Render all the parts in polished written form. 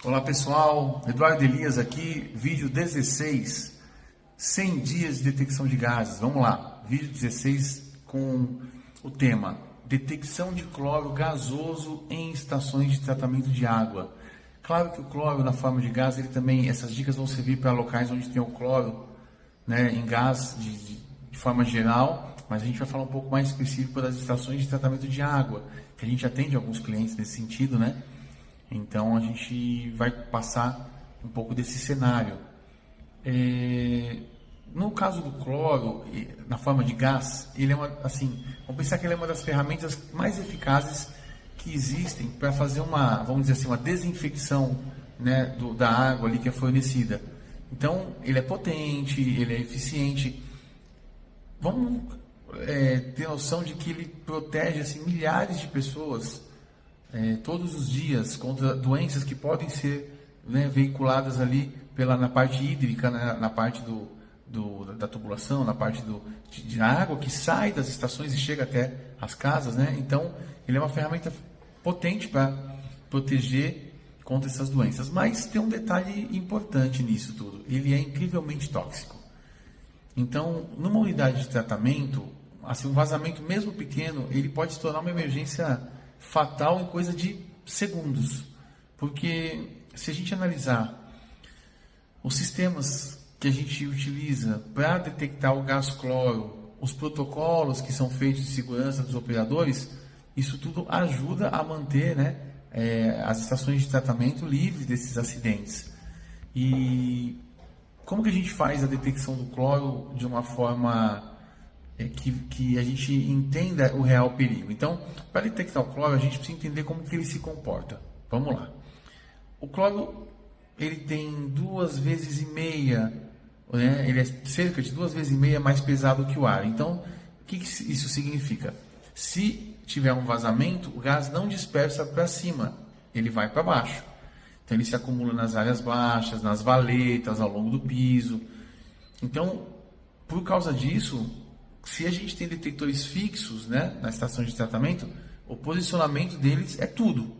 Olá pessoal, Eduardo Elias aqui, vídeo 16, 100 dias de detecção de gases. Vamos lá, vídeo 16 com o tema detecção de cloro gasoso em estações de tratamento de água. Claro que o cloro na forma de gás, ele também, essas dicas vão servir para locais onde tem o cloro, né, em gás de forma geral, mas a gente vai falar um pouco mais específico das estações de tratamento de água, que a gente atende alguns clientes nesse sentido, né? Então a gente vai passar um pouco desse cenário. No caso do cloro, na forma de gás, ele é vamos pensar que ele é uma das ferramentas mais eficazes que existem para fazer vamos dizer assim, uma desinfecção, né, da água ali que é fornecida. Então ele é potente, ele é eficiente. Vamos ter noção de que ele protege assim, milhares de pessoas todos os dias contra doenças que podem ser, né, veiculadas ali na parte hídrica, né, na parte da tubulação, na parte de água que sai das estações e chega até as casas, né? Então ele é uma ferramenta potente para proteger contra essas doenças. Mas tem um detalhe importante nisso tudo: ele é incrivelmente tóxico. Então, numa unidade de tratamento, assim, um vazamento mesmo pequeno, ele pode se tornar uma emergência fatal em coisa de segundos. Porque se a gente analisar os sistemas que a gente utiliza para detectar o gás cloro, os protocolos que são feitos de segurança dos operadores, isso tudo ajuda a manter, né, as estações de tratamento livres desses acidentes. E como que a gente faz a detecção do cloro de uma forma que a gente entenda o real perigo? Então, para detectar o cloro, a gente precisa entender como que ele se comporta. Vamos lá. O cloro, ele tem 2,5 vezes, né? Ele é cerca de 2,5 vezes mais pesado que o ar. Então, o que isso significa? Se tiver um vazamento, o gás não dispersa para cima, ele vai para baixo. Então, ele se acumula nas áreas baixas, nas valetas, ao longo do piso. Então, por causa disso, se a gente tem detectores fixos, né, na estação de tratamento, o posicionamento deles é tudo.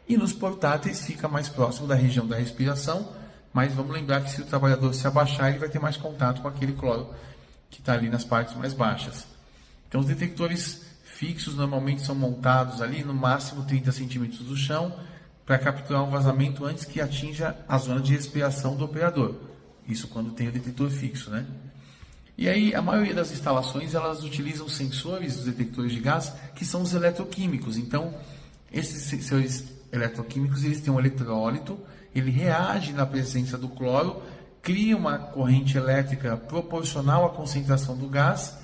E nos portáteis fica mais próximo da região da respiração, mas vamos lembrar que se o trabalhador se abaixar, ele vai ter mais contato com aquele cloro que está ali nas partes mais baixas. Então, os detectores fixos normalmente são montados ali no máximo 30 centímetros do chão, para capturar um vazamento antes que atinja a zona de respiração do operador. Isso quando tem o detector fixo, né? E aí, a maioria das instalações, elas utilizam sensores dos detectores de gás, que são os eletroquímicos. Então, esses sensores eletroquímicos, eles têm um eletrólito, ele reage na presença do cloro, cria uma corrente elétrica proporcional à concentração do gás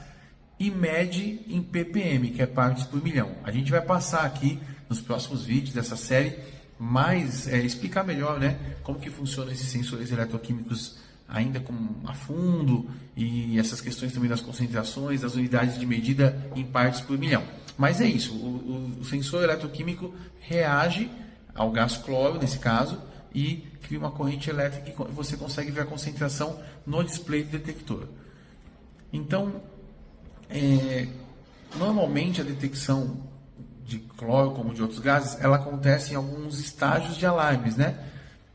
e mede em ppm, que é partes por milhão. A gente vai passar aqui, nos próximos vídeos dessa série, explicar melhor, né, como que funcionam esses sensores eletroquímicos ainda a fundo, e essas questões também das concentrações, das unidades de medida em partes por milhão. Mas é isso, o sensor eletroquímico reage ao gás cloro, nesse caso, e cria uma corrente elétrica e você consegue ver a concentração no display do detector. Então, normalmente a detecção de cloro, como de outros gases, ela acontece em alguns estágios de alarmes, né?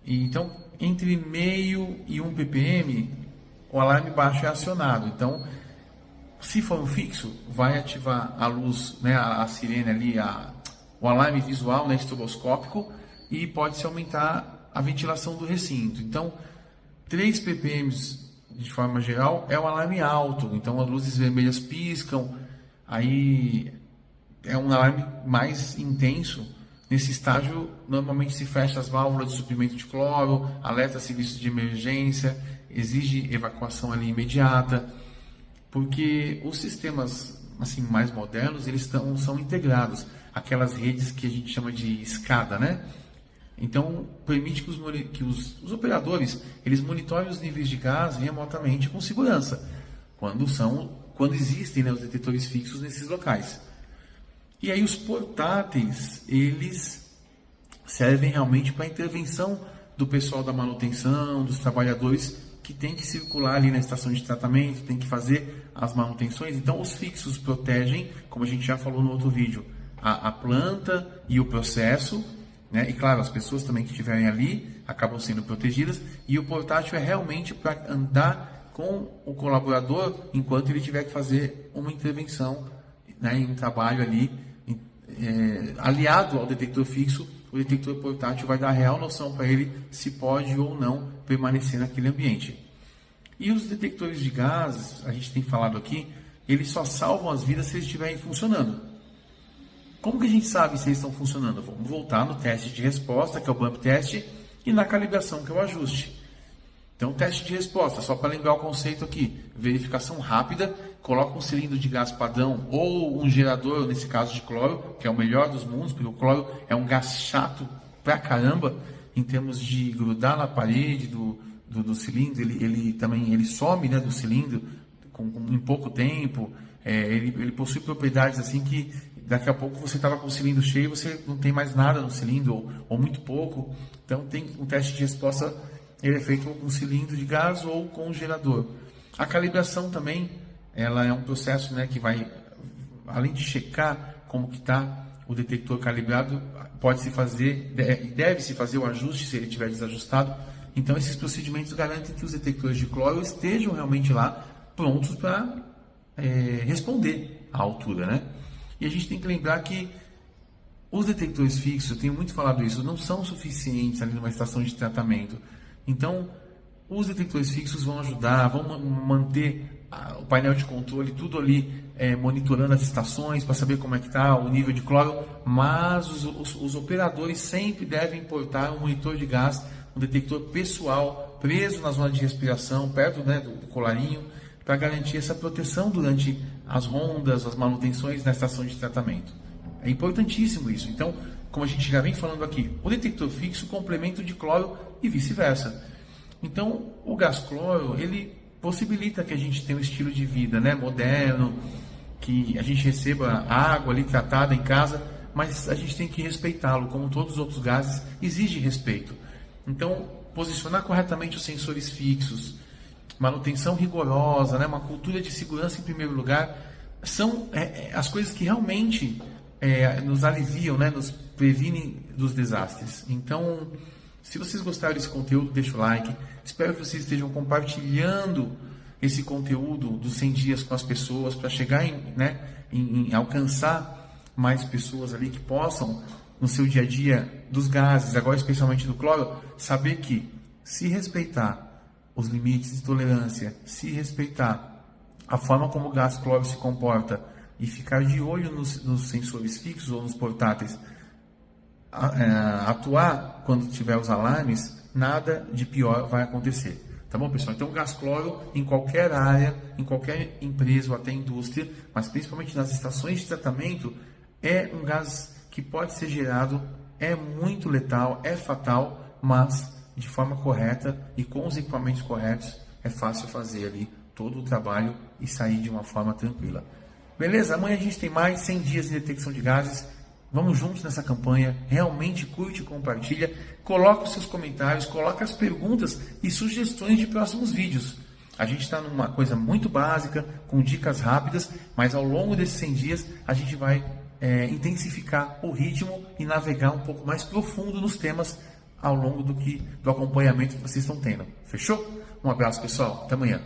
Então, entre meio e 1 ppm, o alarme baixo é acionado. Então, se for um fixo, vai ativar a luz, né, a sirene ali, o alarme visual, né, estroboscópico, e pode-se aumentar a ventilação do recinto. Então, 3 ppm, de forma geral, é um alarme alto. Então, as luzes vermelhas piscam, aí é um alarme mais intenso. Nesse estágio, normalmente se fecha as válvulas de suprimento de cloro, alerta serviços de emergência, exige evacuação ali imediata, porque os sistemas assim, mais modernos, eles são integrados, aquelas redes que a gente chama de escada, né? Então, permite que os operadores eles monitorem os níveis de gás remotamente com segurança, quando existem, né, os detectores fixos nesses locais. E aí os portáteis, eles servem realmente para a intervenção do pessoal da manutenção, dos trabalhadores que tem que circular ali na estação de tratamento, tem que fazer as manutenções. Então os fixos protegem, como a gente já falou no outro vídeo, a planta e o processo, né? E claro, as pessoas também que estiverem ali, acabam sendo protegidas, e o portátil é realmente para andar com o colaborador enquanto ele tiver que fazer uma intervenção, né, em um trabalho ali, aliado ao detector fixo. O detector portátil vai dar a real noção para ele se pode ou não permanecer naquele ambiente. E os detectores de gases, a gente tem falado aqui, eles só salvam as vidas se eles estiverem funcionando. Como que a gente sabe se eles estão funcionando? Vamos voltar no teste de resposta, que é o bump test, e na calibração, que é o ajuste. Então, teste de resposta, só para lembrar o conceito aqui, verificação rápida, coloca um cilindro de gás padrão ou um gerador, nesse caso de cloro, que é o melhor dos mundos, porque o cloro é um gás chato pra caramba, em termos de grudar na parede do cilindro, ele também some, né, do cilindro em pouco tempo, ele possui propriedades assim que daqui a pouco você estava com o cilindro cheio, você não tem mais nada no cilindro, ou muito pouco. Então tem um teste de resposta, ele é feito com um cilindro de gás ou com um gerador. A calibração também, ela é um processo, né, que vai, além de checar como que está o detector calibrado, pode-se fazer, deve-se fazer o ajuste se ele estiver desajustado. Então esses procedimentos garantem que os detectores de cloro estejam realmente lá, prontos para responder à altura, né? E a gente tem que lembrar que os detectores fixos, eu tenho muito falado isso, não são suficientes ali numa estação de tratamento. Então, os detectores fixos vão ajudar, vão manter o painel de controle, tudo ali monitorando as estações para saber como é que está o nível de cloro, mas os operadores sempre devem importar um monitor de gás, um detector pessoal, preso na zona de respiração, perto, né, do colarinho, para garantir essa proteção durante as rondas, as manutenções na estação de tratamento. É importantíssimo isso. Então, como a gente já vem falando aqui, o detector fixo complementa o de cloro e vice-versa. Então, o gás cloro, ele possibilita que a gente tenha um estilo de vida, né, moderno, que a gente receba água ali tratada em casa, mas a gente tem que respeitá-lo, como todos os outros gases, exige respeito. Então, posicionar corretamente os sensores fixos, manutenção rigorosa, né, uma cultura de segurança em primeiro lugar, são as coisas que realmente nos aliviam, né, nos previnem dos desastres. Então, se vocês gostaram desse conteúdo, deixa o like. Espero que vocês estejam compartilhando esse conteúdo dos 100 dias com as pessoas, para chegar em alcançar mais pessoas ali que possam, no seu dia a dia dos gases, agora especialmente do cloro, saber que se respeitar os limites de tolerância, se respeitar a forma como o gás cloro se comporta e ficar de olho nos sensores fixos ou nos portáteis, atuar quando tiver os alarmes, nada de pior vai acontecer. Tá bom, pessoal? Então, o gás cloro em qualquer área, em qualquer empresa ou até indústria, mas principalmente nas estações de tratamento, é um gás que pode ser gerado, é muito letal, é fatal, mas de forma correta e com os equipamentos corretos, é fácil fazer ali todo o trabalho e sair de uma forma tranquila. Beleza? Amanhã a gente tem mais 100 dias de detecção de gases. Vamos juntos nessa campanha. Realmente curte e compartilha. Coloca os seus comentários, coloca as perguntas e sugestões de próximos vídeos. A gente está numa coisa muito básica, com dicas rápidas, mas ao longo desses 100 dias a gente vai intensificar o ritmo e navegar um pouco mais profundo nos temas ao longo do acompanhamento que vocês estão tendo. Fechou? Um abraço, pessoal. Até amanhã.